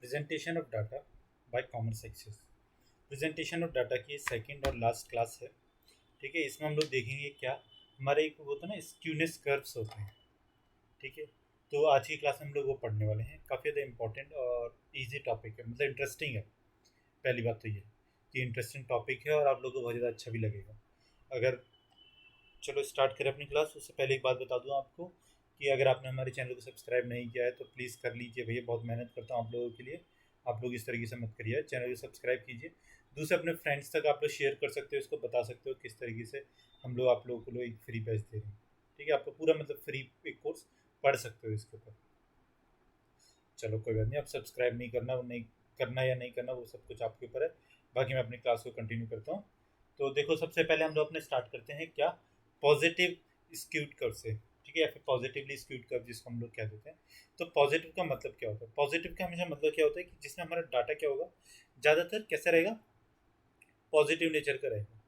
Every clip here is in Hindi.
Presentation of data by commerce access. Presentation of data की सेकंड और लास्ट क्लास है। ठीक है, इसमें हम लोग देखेंगे क्या हमारे एक वो होता है ना स्क्यूनेस कर्व्स होते हैं। ठीक है, तो आज की क्लास में हम लोग वो पढ़ने वाले हैं। काफ़ी ज़्यादा इंपॉर्टेंट और इजी टॉपिक है, मतलब इंटरेस्टिंग है। पहली बात तो ये कि इंटरेस्टिंग टॉपिक है और आप लोगों को बहुत ज़्यादा अच्छा भी लगेगा। अगर चलो स्टार्ट करें अपनी क्लास, उससे पहले एक बात बता दूं आपको कि अगर आपने हमारे चैनल को सब्सक्राइब नहीं किया है तो प्लीज़ कर लीजिए भैया, बहुत मेहनत करता हूँ आप लोगों के लिए। आप लोग इस तरीके से मत करिए, चैनल को सब्सक्राइब कीजिए। दूसरे अपने फ्रेंड्स तक आप लोग शेयर कर सकते हो, उसको बता सकते हो किस तरीके से हम लोग आप लोगों को लोग एक फ्री बैच दे रहे हैं। ठीक है, आपको पूरा मतलब फ्री एक कोर्स पढ़ सकते हो इसके ऊपर। चलो कोई बात नहीं, आप सब्सक्राइब नहीं करना, वो नहीं करना या नहीं करना वो सब कुछ आपके ऊपर है। बाकी मैं अपनी क्लास को कंटिन्यू करता हूँ। तो देखो, सबसे पहले हम लोग अपने स्टार्ट करते हैं क्या, पॉजिटिव स्क्यूड कर्व से। ठीक है, या फिर पॉजिटिवली स्क्यूड कर्व जिसको हम लोग कह देते हैं। तो पॉजिटिव का मतलब क्या होता है? पॉजिटिव का हमेशा मतलब क्या होता है कि जिसमें हमारा डाटा क्या होगा, ज़्यादातर कैसा रहेगा, पॉजिटिव नेचर का रहेगा।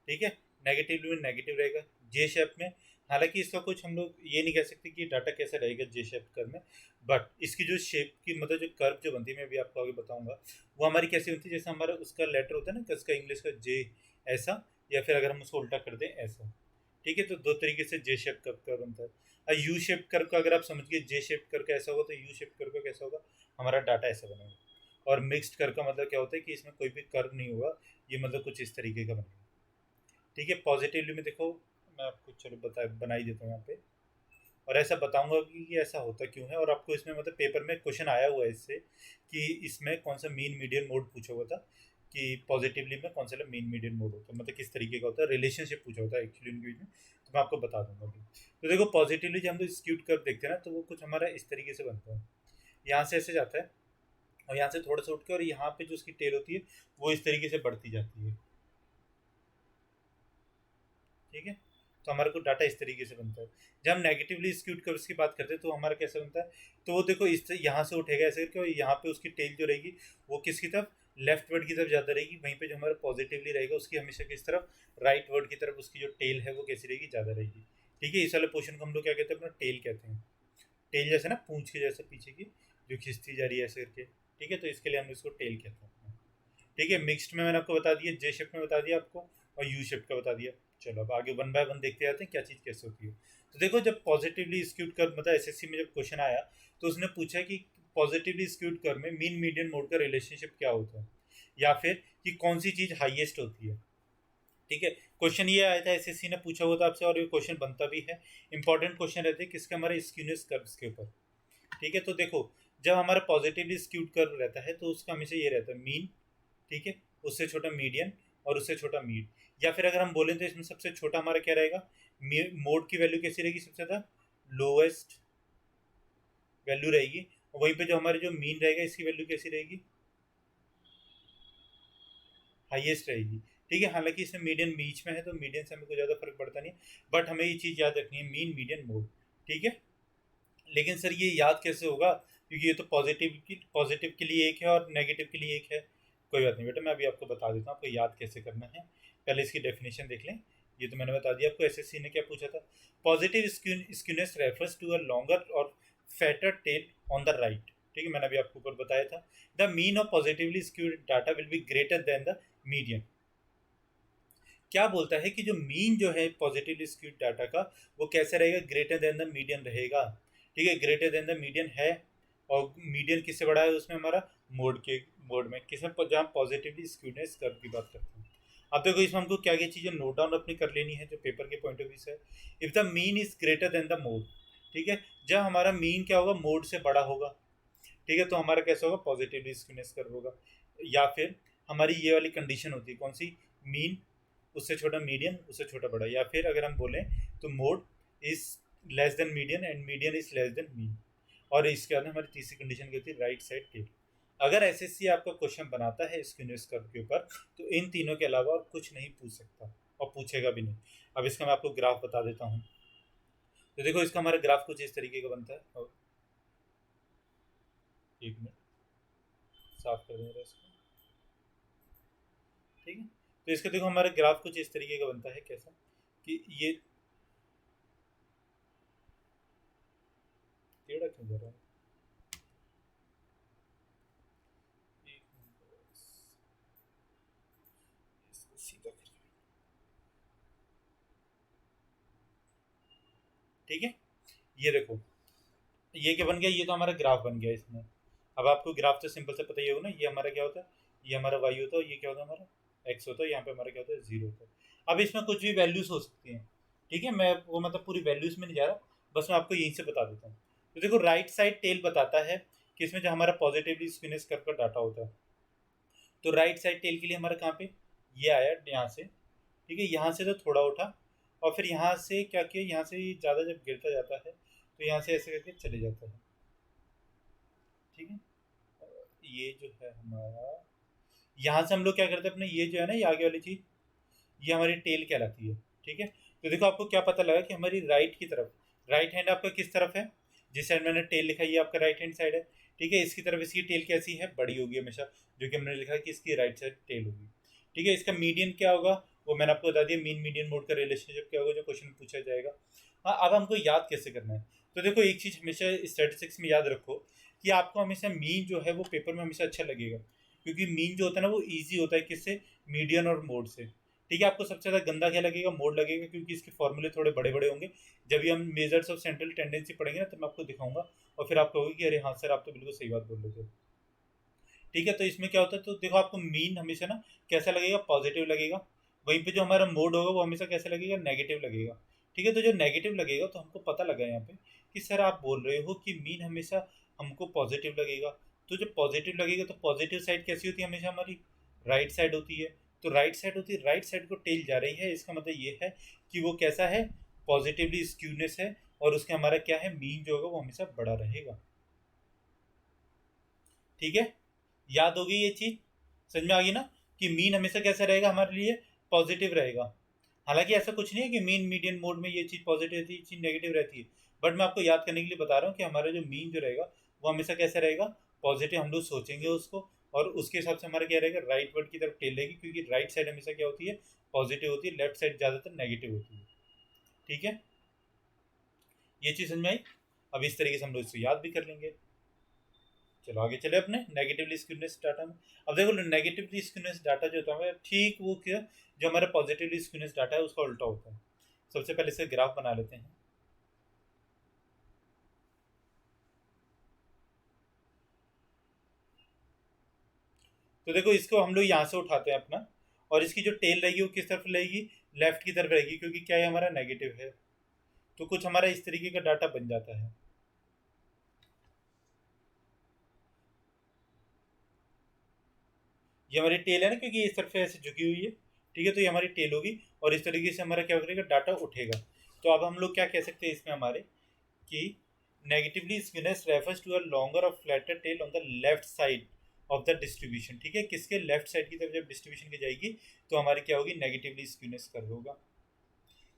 ठीक है, नेगेटिव में नेगेटिव रहेगा, जे शेप में। हालांकि इसका कुछ हम लोग ये नहीं कह सकते कि डाटा कैसा रहेगा जे शेप कर्व में, बट इसकी जो शेप की मतलब जो कर्व जो बनती है, मैं भी आपको आगे बताऊंगा वो हमारी कैसी बनती है। जैसे हमारा उसका लेटर होता है ना, उसका इंग्लिश का जे ऐसा, या फिर अगर हम उसको उल्टा कर दें ऐसा। ठीक है, तो दो तरीके से जे शेप कर्व का बनता है। और यू शेप कर्व का अगर आप समझ गए जे शेप कर्व का ऐसा होगा, तो यू शेप कर्व का कैसा होगा, हमारा डाटा ऐसा बनेगा। और मिक्स्ड कर्व का मतलब क्या होता है कि इसमें कोई भी कर्व नहीं होगा, ये मतलब कुछ इस तरीके का बनेगा। ठीक है, पॉजिटिवली में देखो, मैं आपको चलो बना ही देता हूँ यहाँ पे। और ऐसा बताऊंगा कि ऐसा होता क्यों है, और आपको इसमें मतलब पेपर में क्वेश्चन आया हुआ है इससे कि इसमें कौन सा मीन मीडियन मोड पूछा हुआ था, कि पॉजिटिवली में कौन सा मीन मीडियन मोड होता है, मतलब किस तरीके का होता है, रिलेशनशिप पूछा होता है एक्चुअली उनके बीच में। तो मैं आपको बता दूंगा अभी। तो देखो, पॉजिटिवली जब हम लोग स्क्यूड कर्व देखते हैं ना, तो वो कुछ हमारा इस तरीके से बनता है। यहाँ से ऐसे जाता है और यहाँ से थोड़ा सा उठ के, और यहाँ पे जो उसकी टेल होती है वो इस तरीके से बढ़ती जाती है। ठीक है, तो हमारे को डाटा इस तरीके से बनता है। जब हम नेगेटिवली स्क्यूड कर्व्स की बात करते हैं तो हमारा कैसे बनता है, तो वो देखो इस यहाँ से उठेगा ऐसे करके, और यहाँ पे उसकी टेल जो रहेगी वो किसकी तरफ, लेफ्ट वर्ड की तरफ ज़्यादा रहेगी। वहीं पे जो हमारा पॉजिटिवली रहेगा उसकी हमेशा किस तरफ, राइट वर्ड की तरफ उसकी जो टेल है वो कैसी रहेगी, ज़्यादा रहेगी। ठीक है, इस वाले पोर्शन को हम लोग क्या कहते हैं, अपना टेल कहते हैं। टेल जैसे ना पूंछ के जैसे पीछे की जो खिंचती जा रही है ऐसे करके। ठीक है, तो इसके लिए हम इसको टेल कहते हैं। ठीक है, मिक्स्ड में मैंने आपको बता दिया, जे शेप में बता दिया आपको, और यू शेप का बता दिया। चलो अब आगे वन बाय वन देखते जाते हैं क्या चीज़ कैसे होती है। तो देखो, जब पॉजिटिवली स्क्यूड कर्व मतलब एसएससी में जब क्वेश्चन आया, तो उसने पूछा कि पॉजिटिवली स्क्यूड कर्व में मीन मीडियन मोड का रिलेशनशिप क्या होता है, या फिर कि कौन सी चीज़ हाईएस्ट होती है। ठीक है, क्वेश्चन ये आया था, एसएससी ने पूछा हुआ था आपसे, और ये क्वेश्चन बनता भी है। इंपॉर्टेंट क्वेश्चन रहते हैं किसके, हमारे स्क्यूनेस कर्व्स के ऊपर। ठीक है, तो देखो, जब हमारा पॉजिटिवली स्क्यूड कर्व रहता है तो उसका हमेशा ये रहता है मीन। ठीक है, उससे छोटा मीडियन, और उससे छोटा मीड। या फिर अगर हम बोलें तो इसमें सबसे छोटा हमारा क्या रहेगा, मोड की वैल्यू कैसी रहेगी, सबसे ज़्यादा लोएस्ट वैल्यू रहेगी। और वहीं पे जो हमारे जो मीन रहेगा इसकी वैल्यू कैसी रहेगी, हाईएस्ट रहेगी। ठीक है, हालांकि इसमें मीडियन बीच में है तो मीडियन से हमें कोई ज़्यादा फर्क पड़ता नहीं, बट हमें ये चीज़ याद रखनी है, मीन मीडियन मोड। ठीक है, लेकिन सर ये याद कैसे होगा, क्योंकि ये तो पॉजिटिव के लिए एक है और नेगेटिव के लिए एक है। कोई बात नहीं बेटा, मैं अभी आपको बता देता हूँ आपको याद कैसे करना है। पहले इसकी डेफिनेशन देख लें। ये तो मैंने बता दिया आपको, एसएससी ने क्या पूछा था। Positive skewness refers to a longer और fatter tail on the right. ठीक है, मैंने अभी आपको ऊपर बताया था। The mean of positively skewed data will be greater than the median. क्या बोलता है कि जो मीन जो है पॉजिटिवली स्क्यूड डाटा का, वो कैसे रहेगा, ग्रेटर देन द मीडियन रहेगा। ठीक है, ग्रेटर देन द मीडियन है। और मीडियन किससे बड़ा है उसमें, हमारा मोड में किसमें, जहाँ पॉजिटिवली स्क्यूडनेस कर्व की बात करते हैं। अब देखो, इसमें हमको क्या क्या चीज़ें नोट डाउन अपनी कर लेनी है जो पेपर के पॉइंट ऑफ व्यू से। If the mean is greater than the mode. ठीक है, जब हमारा मीन क्या होगा, मोड से बड़ा होगा। ठीक है, तो हमारा कैसा होगा, पॉजिटिवली स्क्यूनेस कर्व होगा। या फिर हमारी ये वाली कंडीशन होती है कौन सी, मीन उससे छोटा मीडियन, उससे छोटा बड़ा। या फिर अगर हम बोलें तो mode is less than median and median is less than mean. और इसके बाद हमारी तीसरी कंडीशन क्या होती है, राइट साइड टेल। अगर एसएससी आपका क्वेश्चन बनाता है स्क्यूनेस कर्व के ऊपर, तो इन तीनों के अलावा और कुछ नहीं पूछ सकता, और पूछेगा भी नहीं। अब इसका मैं आपको ग्राफ बता देता हूँ। तो देखो, इसका हमारा ग्राफ कुछ इस तरीके का बनता है। और एक मिनट, साफ कर देंगे इसको। ठीक है, तो इसका देखो हमारा ग्राफ कुछ इस तरीके का बनता है, कैसा कि ये टेढ़ा क्यों जा रहा है। ठीक है, ये देखो ये क्या बन गया, ये तो हमारा ग्राफ बन गया इसमें। अब आपको ग्राफ तो सिंपल से पता ही होगा ना, ये हमारा क्या होता है, ये हमारा वाई होता है, ये क्या होता है हमारा एक्स होता है, यहाँ पे हमारा क्या होता है जीरो होता है। अब इसमें कुछ भी वैल्यूज हो सकती हैं, ठीक है, मैं वो मतलब पूरी वैल्यूज में नहीं जा रहा, बस मैं आपको यहीं से बता देता हूँ। तो देखो राइट साइड टेल बताता है कि इसमें जो हमारा पॉजिटिवली स्क्यूनेस कर्व का डाटा होता है, तो राइट साइड टेल के लिए हमारा कहाँ पे ये आया यहाँ से, ठीक है, यहाँ से तो थोड़ा उठा और फिर यहाँ से क्या किया, यहाँ से ज़्यादा जब गिरता जाता है तो यहाँ से ऐसे करके चले जाता है, ठीक है। ये जो है हमारा, यहाँ से हम लोग क्या करते हैं अपने, ये जो है ना ये आगे वाली चीज़, ये हमारी टेल कहलाती है, ठीक है। तो देखो आपको क्या पता लगा कि हमारी राइट की तरफ, राइट हैंड आपका किस तरफ है, जिस साइड मैंने टेल लिखा है ये आपका राइट हैंड साइड है, ठीक है। इसकी तरफ इसकी टेल कैसी है, बड़ी होगी हमेशा, जो कि हमने लिखा है कि इसकी राइट साइड टेल होगी, ठीक है। इसका मीडियन क्या होगा वो मैंने आपको बता दिया, मीन मीडियन मोड का रिलेशनशिप क्या होगा जो क्वेश्चन पूछा जाएगा। हाँ, अब हमको याद कैसे करना है, तो देखो एक चीज़ हमेशा स्टैटिस्टिक्स में याद रखो कि आपको हमेशा मीन जो है वो पेपर में हमेशा अच्छा लगेगा, क्योंकि मीन जो होता है ना वो ईजी होता है किससे, मीडियन और मोड से, ठीक है। आपको सबसे ज़्यादा गंदा क्या लगेगा, मोड लगेगा, क्योंकि इसके फॉर्मूले थोड़े बड़े बड़े होंगे। जब भी हम मेजर्स ऑफ सेंट्रल टेंडेंसी पढ़ेंगे ना तो मैं आपको दिखाऊंगा और फिर आप कहोगे कि अरे हाँ सर आप तो बिल्कुल सही बात बोल रहे थे, ठीक है। तो इसमें क्या होता है, तो देखो आपको मीन हमेशा ना कैसा लगेगा, पॉजिटिव लगेगा, वहीं पे जो हमारा मोड होगा वो हमेशा कैसे लगेगा, नेगेटिव लगेगा, ठीक है। तो जो नेगेटिव लगेगा तो हमको पता लगा यहाँ पे कि सर आप बोल रहे हो कि मीन हमेशा हमको पॉजिटिव लगेगा, तो जब पॉजिटिव लगेगा तो पॉजिटिव साइड कैसी होती है हमेशा हमारी, राइट साइड होती है। तो राइट साइड होती है, राइट साइड को टेल जा रही है, इसका मतलब ये है कि वो कैसा है, पॉजिटिवली स्क्यूनेस है, और उसके हमारा क्या है, मीन जो होगा वो हमेशा बड़ा रहेगा, ठीक है। याद होगी ये चीज, समझ में आ गई ना, कि मीन हमेशा कैसा रहेगा हमारे लिए, पॉजिटिव रहेगा। हालांकि ऐसा कुछ नहीं है कि मीन मीडियन मोड में ये चीज़ पॉजिटिव रहती है, ये चीज़ नेगेटिव रहती है, बट मैं आपको याद करने के लिए बता रहा हूँ कि हमारा जो मीन जो रहेगा वो हमेशा कैसा रहेगा, पॉजिटिव, हम लोग सोचेंगे उसको, और उसके हिसाब से हमारा क्या रहेगा, राइट वर्ड की तरफ टेल रहेगी, क्योंकि राइट साइड हमेशा क्या होती है, पॉजिटिव होती है, लेफ्ट साइड ज़्यादातर नेगेटिव होती है, ठीक है। ये चीज़ समझ में आई। अब इस तरीके से हम लोग इसको याद भी कर लेंगे। चलो आगे चले अपने नेगेटिवली स्क्यूनेस डाटा में। अब देखो नेगेटिवली स्क्यूनेस डाटा जो होता है ठीक वो क्या, जो हमारा पॉजिटिवली स्क्यूनेस डाटा है उसका उल्टा होता है। सबसे पहले इसका ग्राफ बना लेते हैं। तो देखो इसको हम लोग यहाँ से उठाते हैं अपना, और इसकी जो टेल रहेगी वो किस तरफ रहेगी, लेफ्ट की तरफ रहेगी, क्योंकि क्या है हमारा नेगेटिव है। तो कुछ हमारा इस तरीके का डाटा बन जाता है। ये हमारी टेल है ना, क्योंकि इस तरफ से ऐसे झुकी हुई है, ठीक है। तो ये हमारी टेल होगी और इस तरीके से हमारा क्या करेगा, डाटा उठेगा। तो अब हम लोग क्या कह सकते हैं इसमें हमारे, कि negatively skewness refers to a longer और flatter tail on the left side of the distribution, ठीक है। किसके, लेफ्ट साइड की तरफ जब डिस्ट्रीब्यूशन की जाएगी तो हमारी क्या होगी, नेगेटिवली स्क्यूनेस कर्व होगा,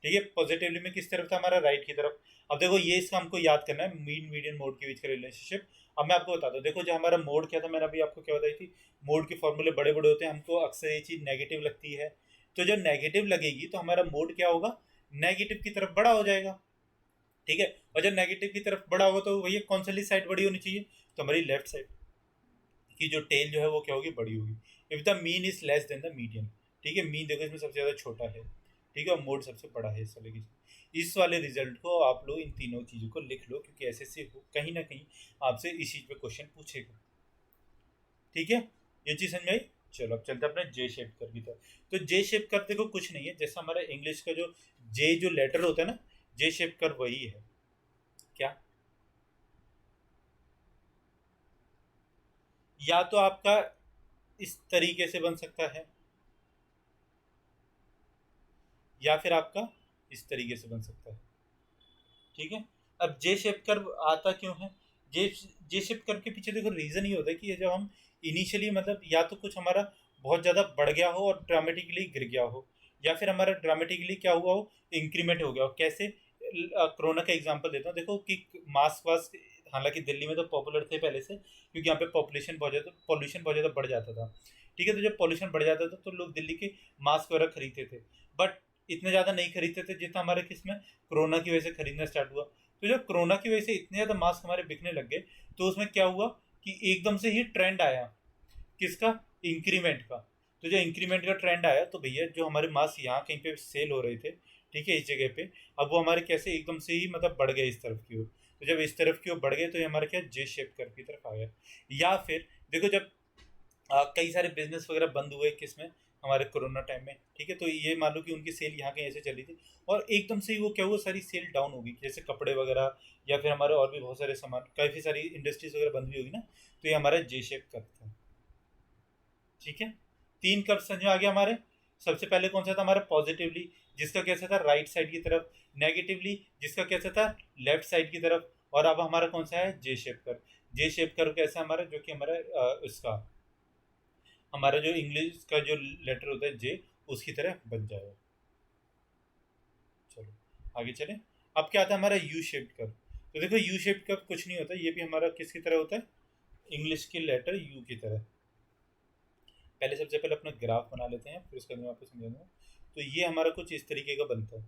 ठीक है। पॉजिटिवली में किस तरफ था हमारा, राइट की तरफ। अब देखो ये इसका हमको याद करना है, मीन मीडियन मोड के बीच का रिलेशनशिप। अब मैं आपको बताता हूँ, देखो जो हमारा मोड क्या था, मैंने अभी आपको क्या बताई थी, मोड के फॉर्मूले बड़े बड़े होते हैं, हमको अक्सर ये चीज़ नेगेटिव लगती है। तो जब नेगेटिव लगेगी तो हमारा मोड क्या होगा, नेगेटिव की तरफ बड़ा हो जाएगा, ठीक है। और जब नेगेटिव की तरफ बड़ा होगा तो भैया कौन सी साइड बड़ी होनी चाहिए, तो हमारी लेफ्ट साइड की जो टेल जो है वो क्या होगी, बड़ी होगी। If the mean is less than the median, ठीक है। मीन देखो इसमें सबसे ज़्यादा छोटा है, ठीक है, और मोड सबसे बड़ा है इस वाले की। इस वाले रिजल्ट को आप लोग इन तीनों चीज़ों को लिख लो, क्योंकि ऐसे से हो कहीं ना कहीं आपसे इस चीज़ पे क्वेश्चन पूछेगा, ठीक है। ये चीज़ समझ में आई। चलो अब चलते हैं अपने जे शेप कर की तरफ। तो जे शेप कर देखो कुछ नहीं है, जैसा हमारा इंग्लिश का जो जे जो लेटर होता है ना, जे शेप कर वही है। क्या, या तो आपका इस तरीके से बन सकता है, या फिर आपका इस तरीके से बन सकता है, ठीक है। अब जे शेप कर्व आता क्यों है, जे जे शेप कर्व के पीछे देखो रीज़न ये होता है कि जब हम इनिशियली मतलब या तो कुछ हमारा बहुत ज़्यादा बढ़ गया हो और ड्रामेटिकली गिर गया हो, या फिर हमारा ड्रामेटिकली क्या हुआ हो, इंक्रीमेंट हो गया हो। कैसे, कोरोना का एग्जांपल देता हूँ, देखो कि मास्क वास्क, हालांकि दिल्ली में तो पॉपुलर थे पहले से, क्योंकि यहाँ पे पॉपुलेशन बहुत ज़्यादा, पॉल्यूशन बहुत ज़्यादा बढ़ जाता था, ठीक है। तो जब पॉल्यूशन बढ़ जाता था तो लोग दिल्ली के मास्क वगैरह खरीदते थे, बट इतने ज़्यादा नहीं खरीदते थे जितना हमारे किसमें, कोरोना की वजह से खरीदना स्टार्ट हुआ। तो जब कोरोना की वजह से इतने ज़्यादा मास्क हमारे बिकने लग गए, तो उसमें क्या हुआ कि एकदम से ही ट्रेंड आया किसका, इंक्रीमेंट का। तो जो इंक्रीमेंट का ट्रेंड आया तो भैया जो हमारे मास यहाँ कहीं पे सेल हो रहे थे, ठीक है, इस जगह पे, अब वो हमारे कैसे एकदम से ही मतलब बढ़ गए इस तरफ की ओर। तो जब इस तरफ की ओर बढ़ गए तो ये हमारा क्या जे शेप कर्व की तरफ आ गया। या फिर देखो जब कई सारे बिजनेस वगैरह बंद हुए किस में, हमारे कोरोना टाइम में, ठीक है, तो ये मान लो कि उनकी सेल यहाँ कहीं ऐसे चली थी और एकदम से ही वो क्या हुआ, सारी सेल डाउन होगी, जैसे कपड़े वगैरह या फिर हमारे और भी बहुत सारे सामान, काफ़ी सारी इंडस्ट्रीज वगैरह बंद भी होगी ना, तो ये हमारा जे शेप कर्व था। ठीक है, तीन कर्व समझ में आ गया हमारे। सबसे पहले कौन सा था हमारा, पॉजिटिवली, जिसका कैसा था राइट साइड की तरफ, नेगेटिवली जिसका कैसा था लेफ्ट साइड की तरफ, और अब हमारा कौन सा है, जे शेप कर्व। जे शेप कर्व कैसा हमारा, जो कि हमारा इसका हमारा जो इंग्लिश का जो लेटर होता है जे, उसकी तरह बन जाएगा। चलो आगे चले। अब क्या आता है हमारा यू शेप्ड कर्व। तो देखो यू शेप्ड कर्व कुछ नहीं होता, ये भी हमारा किसकी तरह होता है, इंग्लिश के लेटर यू की तरह। पहले सबसे पहले अपना ग्राफ बना लेते हैं, फिर उसके बाद मैं आपको समझा दूंगा। तो ये हमारा कुछ इस तरीके का बनता है।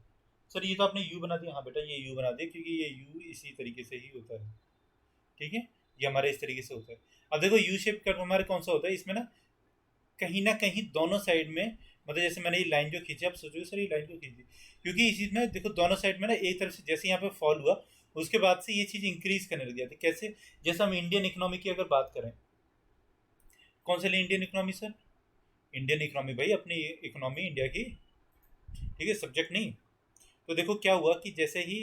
सर ये तो आपने यू बना दिया, हाँ बेटा ये यू बना दिया, क्योंकि ये यू इसी तरीके से ही होता है। ठीक है, ये हमारे इस तरीके से होता है। अब देखो यू शेप कर्व हमारे कौन सा होता है, इसमें ना कहीं दोनों साइड में, मतलब जैसे मैंने ये लाइन जो खींची, आप सोचोगे सर ये लाइन क्यों खींची, क्योंकि इस चीज़ में देखो दोनों साइड में ना एक तरफ से जैसे यहाँ पे फॉल हुआ, उसके बाद से ये चीज़ इंक्रीज करने लग जाती है। कैसे, जैसे हम इंडियन इकोनॉमी की अगर बात करें, कौन से लिए Indian economy sir, Indian economy भाई अपनी इकोनॉमी इंडिया की, ठीक है, सब्जेक्ट नहीं। तो देखो क्या हुआ कि जैसे ही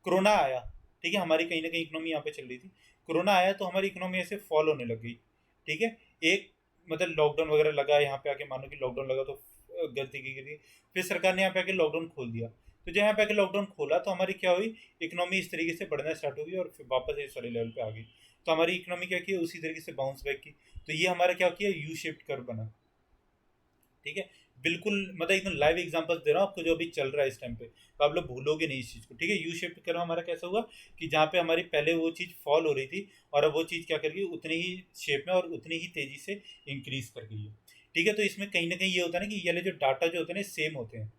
कोरोना आया, ठीक है, हमारी कहीं ना कहीं इकोनॉमी यहाँ पे चल रही थी, कोरोना आया तो हमारी इकोनॉमी ऐसे फॉल होने लग गई। ठीक है, एक मतलब लॉकडाउन वगैरह लगा यहाँ पे आके, मानो कि लॉकडाउन लगा तो गलती की गई, फिर सरकार ने यहाँ पे आके लॉकडाउन खोल दिया। तो जब यहाँ पे आके लॉकडाउन खोला तो हमारी क्या हुई, इकोनॉमी इस तरीके से बढ़ना स्टार्ट हो गई और फिर वापस इस वाले लेवल पे आ गई। तो हमारी इकोनॉमी क्या की, उसी तरीके से बाउंस बैक की। तो ये हमारा क्या किया, यू शेप्ड कर्व बना। ठीक है, बिल्कुल मतलब एकदम लाइव एग्जांपल्स दे रहा हूँ आपको जो अभी चल रहा है इस टाइम पे, तो आप लोग भूलोगे नहीं इस चीज़ को। ठीक है, यू शेप करो हमारा कैसा हुआ कि जहाँ पे हमारी पहले वो चीज़ फॉल हो रही थी और अब वो चीज़ क्या कर गई, उतनी ही शेप में और उतनी ही तेज़ी से इंक्रीज कर गई है। ठीक है, तो इसमें कहीं ना कहीं ये होता है ना कि ये वाले जो डाटा जो होते हैं ना सेम होते हैं।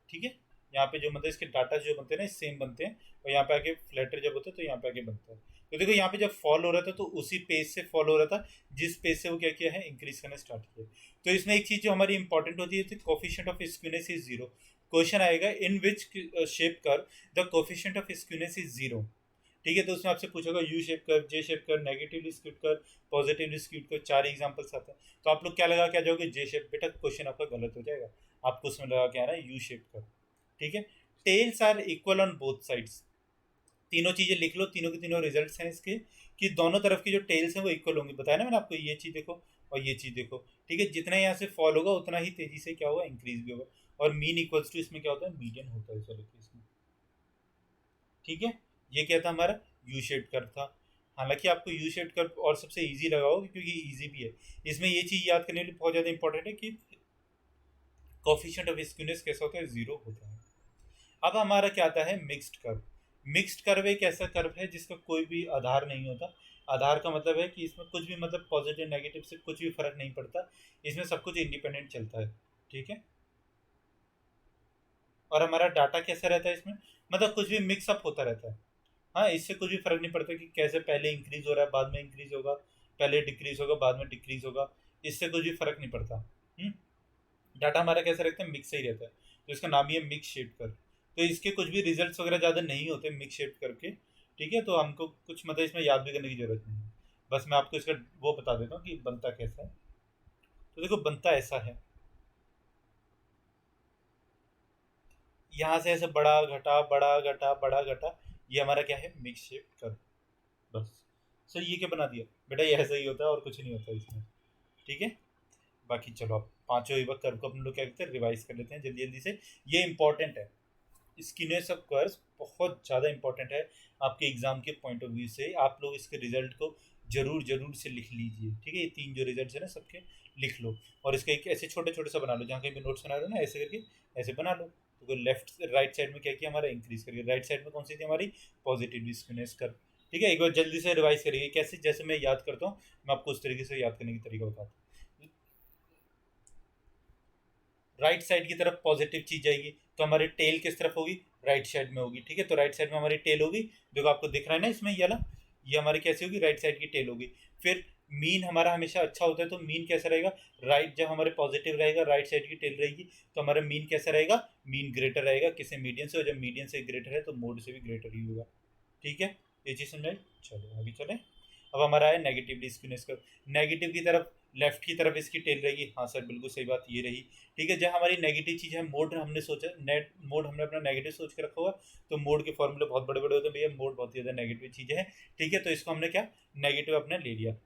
ठीक है, यहाँ पे जो मतलब इसके डाटा जो बनते हैं ना सेम बनते हैं, और यहाँ पे आके फ्लैटर जब होता है तो यहाँ पे आके बनता है। तो देखो यहाँ पे जब फॉल हो रहा था तो उसी पेज से फॉल हो रहा था जिस पेज से वो क्या किया है, इंक्रीज करना स्टार्ट किया। तो इसमें एक चीज जो हमारी इंपॉर्टेंट होती है, coefficient of skewness is zero. Question आएगा इन विच शेप कर the coefficient of skewness is zero. ठीक है, तो उसमें आपसे पूछेगा यू शेप कर, जे शेप कर, नेगेटिवली स्क्यूड कर, पॉजिटिवली स्क्यूड कर, चार एग्जांपल्स आते हैं। तो आप लोग क्या लगा के आ जाओगे, जे शेप। बेटा क्वेश्चन आपका गलत हो जाएगा, आपको उसमें लगा के आना है यू शेप कर। ठीक है, tails are equal on both sides. तीनों चीजें लिख लो, तीनों के तीनों रिजल्ट्स हैं इसके, कि दोनों तरफ की जो टेल्स हैं वो इक्वल होंगी। बताया ना मैंने आपको, ये चीज देखो और ये चीज देखो। ठीक है, जितना यहाँ से फॉल होगा उतना ही तेजी से क्या होगा, इंक्रीज भी होगा। और मीन इक्वल्स टू इसमें क्या होता है, मीडियन होता है। चलो इसमें ठीक है, ये क्या था हमारा यू शेप्ड कर्व था। हालांकि आपको यू शेप्ड कर्व और सबसे इजी लगा होगा क्योंकि इजी भी है। इसमें ये चीज याद करने के लिए बहुत ज्यादा इंपॉर्टेंट है कि कोफिशिएंट ऑफ स्क्यूनेस कैसा होता है, जीरो होता है। अब हमारा क्या आता है, मिक्स्ड कर्व। मिक्स्ड कर्व एक ऐसा कर्व है जिसका कोई भी आधार नहीं होता। आधार का मतलब है कि इसमें कुछ भी मतलब पॉजिटिव नेगेटिव से कुछ भी फर्क नहीं पड़ता, इसमें सब कुछ इंडिपेंडेंट चलता है। ठीक है, और हमारा डाटा कैसा रहता है इसमें, मतलब कुछ भी मिक्सअप होता रहता है। हाँ, इससे कुछ भी फर्क नहीं पड़ता कि कैसे पहले इंक्रीज हो रहा है बाद में इंक्रीज होगा, पहले डिक्रीज होगा बाद में डिक्रीज होगा, इससे कुछ भी फर्क नहीं पड़ता। डाटा हमारा कैसा रहता है, मिक्स ही रहता है। तो इसका नाम ही है मिक्स शेप कर। तो इसके कुछ भी रिजल्ट्स वगैरह ज़्यादा नहीं होते मिक्स शेप करके। ठीक है, तो हमको कुछ मतलब इसमें याद भी करने की जरूरत नहीं है, बस मैं आपको इसका वो बता देता हूँ कि बनता कैसा है। तो देखो बनता ऐसा है, यहाँ से ऐसे बड़ा घटा बड़ा घटा बड़ा घटा, ये हमारा क्या है, मिक्स शेप कर। बस सर ये क्या बना दिया बेटा, ये ऐसा ही होता है और कुछ नहीं होता इसमें। ठीक है, बाकी चलो आप पांचों विभक्त कर्व को अपन लोग क्या करते हैं, रिवाइज कर लेते हैं जल्दी जल्दी से। ये इंपॉर्टेंट है, स्किनेस ऑफ कर्व्स बहुत ज़्यादा इंपॉर्टेंट है आपके एग्जाम के पॉइंट ऑफ व्यू से। आप लोग इसके रिजल्ट को जरूर जरूर से लिख लीजिए। ठीक है, ये तीन जो रिजल्ट्स है ना सबके लिख लो, और इसका एक ऐसे छोटे छोटे सा बना लो, जहाँ कहीं भी नोट्स बना लो ना ऐसे करके ऐसे बना लो। तो लेफ्ट राइट साइड में क्या किया हमारा, इंक्रीज करिए। राइट साइड में कौन सी थी हमारी, पॉजिटिव स्किनेस कर्व। ठीक है, एक बार जल्दी से रिवाइज करिए कैसे, जैसे मैं याद करता हूँ मैं आपको उस तरीके से याद करने की तरीका बताता हूँ। राइट साइड की तरफ पॉजिटिव चीज जाएगी तो हमारी टेल किस तरफ होगी, राइट साइड में होगी। ठीक है, तो राइट साइड में हमारी टेल होगी, देखो आपको दिख रहा है ना इसमें ये वाला, ये हमारी कैसी होगी, राइट साइड की टेल होगी। फिर मीन हमारा हमेशा अच्छा होता है, तो मीन कैसा रहेगा, राइट, जब हमारे पॉजिटिव रहेगा, राइट साइड की टेल रहेगी, तो हमारा मीन कैसा रहेगा, मीन ग्रेटर रहेगा किसी मीडियन से, और जब मीडियन से ग्रेटर है तो मोड से भी ग्रेटर ही होगा। ठीक है, ये चीज़ समझाई। चलो आगे चलें। अब हमारा है नेगेटिवली स्क्यूनेस कर्व। नेगेटिव की तरफ, लेफ्ट की तरफ इसकी टेल रहेगी। हाँ सर बिल्कुल सही बात, ये रही। ठीक है, जब हमारी नेगेटिव चीज़ है, मोड हमने सोचा, नेट मोड हमने अपना नेगेटिव सोच के रखा हुआ, तो मोड के फॉर्मूले बहुत बड़े बड़े होते हैं भैया, मोड बहुत ही ज़्यादा नेगेटिव चीज़ें हैं। ठीक है, तो इसको हमने क्या, नेगेटिव अपने ले लिया।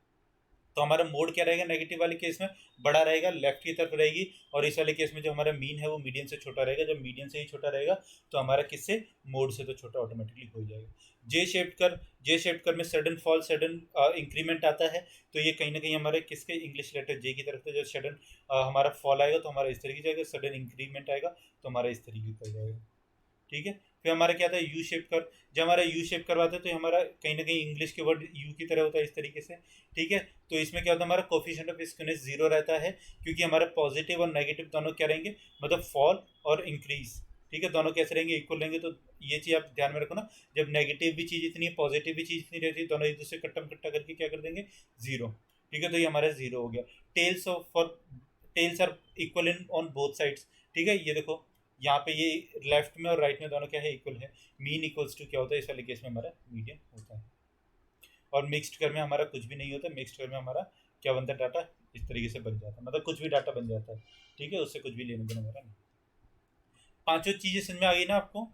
तो हमारा मोड क्या रहेगा नेगेटिव वाले केस में, बड़ा रहेगा, लेफ्ट की तरफ रहेगी। और इस वाले केस में जो हमारा मीन है वो मीडियन से छोटा रहेगा। जब मीडियन से ही छोटा रहेगा तो हमारा किससे, मोड से तो छोटा ऑटोमेटिकली हो जाएगा। जे शेप्ड कर में सडन फॉल, सडन इंक्रीमेंट आता है, तो ये कहीं ना कहीं हमारे किसके, इंग्लिश लेटर जे की तरफ से जब सडन हमारा फॉल आएगा तो हमारा इस तरीके जाएगा, सडन इंक्रीमेंट आएगा तो हमारा इस तरीके का जाएगा। ठीक है, फिर हमारा क्या था, यू शेप कर। जब हमारा यू शेप करवाते हैं तो हमारा कहीं ना कहीं इंग्लिश के वर्ड यू की तरह होता है इस तरीके से। ठीक है, तो इसमें क्या होता है, हमारा कोफिशिएंट ऑफ स्क्यूनेस जीरो रहता है, क्योंकि हमारे पॉजिटिव और नेगेटिव दोनों क्या रहेंगे, मतलब फॉल और इंक्रीज। ठीक है, दोनों कैसे रहेंगे, इक्वल रहेंगे। तो ये चीज़ आप ध्यान में रखो ना, जब नेगेटिव भी चीज़ इतनी है, पॉजिटिव भी चीज़ इतनी रहती है, दोनों एक दूसरे कट्टम कट्टा करके क्या कर देंगे, जीरो। ठीक है, तो ये हमारा जीरो हो गया। Tails off for tails are equal in on both sides. ठीक है, ये देखो यहाँ पे ये लेफ्ट में और राइट में दोनों क्या है, इक्वल है। मीन इक्वल्स टू क्या होता है, इस वाले केस में हमारा मीडियन होता है। और मिक्सड कर में हमारा कुछ भी नहीं होता, मिक्सड कर में हमारा क्या बनता है, डाटा इस तरीके से बन जाता है, मतलब कुछ भी डाटा बन जाता है। ठीक है, उससे कुछ भी लेने देना हमारा नहीं। पांचों चीज़ें समझ में आ गई ना आपको।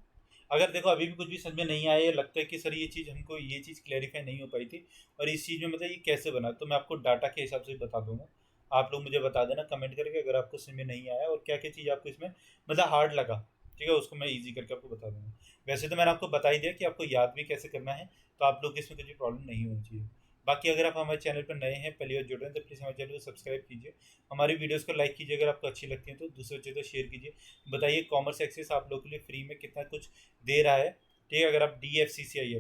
अगर देखो अभी भी कुछ भी समझ में नहीं आया, लगता है कि सर ये चीज़ हमको, ये चीज़ क्लैरिफाई नहीं हो पाई थी, और इस चीज़ में मतलब ये कैसे बना, तो मैं आपको डाटा के हिसाब से बता दूंगा। आप लोग मुझे बता देना कमेंट करके अगर आपको समझ में नहीं आया, और क्या क्या चीज़ आपको इसमें मतलब हार्ड लगा। ठीक है, उसको मैं ईजी करके आपको बता दूंगा। वैसे तो मैंने आपको बता ही दिया कि आपको याद भी कैसे करना है, तो आप लोग इसमें कुछ भी प्रॉब्लम नहीं होनी चाहिए। बाकी अगर आप हमारे चैनल पर नए हैं, पहली बार जुड़ रहे हैं, तो प्लीज़ हमारे चैनल को सब्सक्राइब कीजिए, हमारी वीडियोस को लाइक कीजिए, अगर आपको अच्छी लगती है तो दूसरे बच्चों को शेयर कीजिए। बताइए कॉमर्स एक्सेस आप लोगों के लिए फ्री में कितना कुछ दे रहा है। ठीक है, अगर आप D F C C I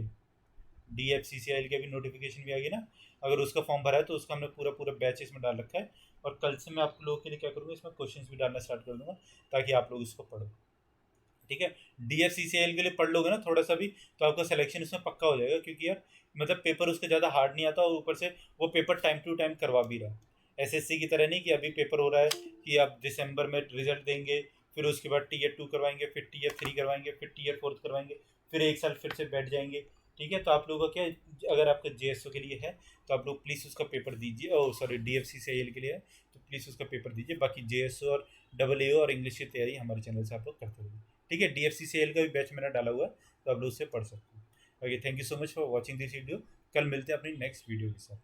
L की अभी नोटिफिकेशन भी आ गई ना, अगर उसका फॉर्म भरा है तो उसका हमने पूरा पूरा बैच इसमें डाल रखा है। और कल से मैं आप लोगों के लिए क्या करूँगा, इसमें क्वेश्चंस भी डालना स्टार्ट कर दूंगा, ताकि आप लोग इसको पढ़ो। ठीक है, D F C C I L के लिए पढ़ लोगे ना थोड़ा सा भी, तो आपका सिलेक्शन इसमें पक्का हो जाएगा, क्योंकि यार मतलब पेपर उसका ज़्यादा हार्ड नहीं आता, और ऊपर से वो पेपर टाइम टू टाइम करवा भी रहा है। एसएससी की तरह नहीं कि अभी पेपर हो रहा है कि आप दिसंबर में रिजल्ट देंगे, फिर उसके बाद टीयर 2 करवाएंगे, फिर टीयर 3 करवाएंगे, फिर टीयर 4 करवाएंगे, फिर एक साल फिर से बैठ जाएंगे। ठीक है, तो आप लोगों का क्या है, अगर आपका जेएसओ के लिए है तो आप लोग प्लीज़ उसका पेपर दीजिए, और sorry D F C C I L के लिए है तो प्लीज़ उसका पेपर दीजिए। बाकी जेएसओ और डबल ए और इंग्लिश की तैयारी हमारे चैनल से आप लोग करते रहिए। ठीक है, D F C C L का भी बैच मैंने डाला हुआ है, तो आप लोग उससे पढ़ सकते हैं। Okay, thank you so much for watching this video. कल मिलते हैं अपनी नेक्स्ट वीडियो के साथ।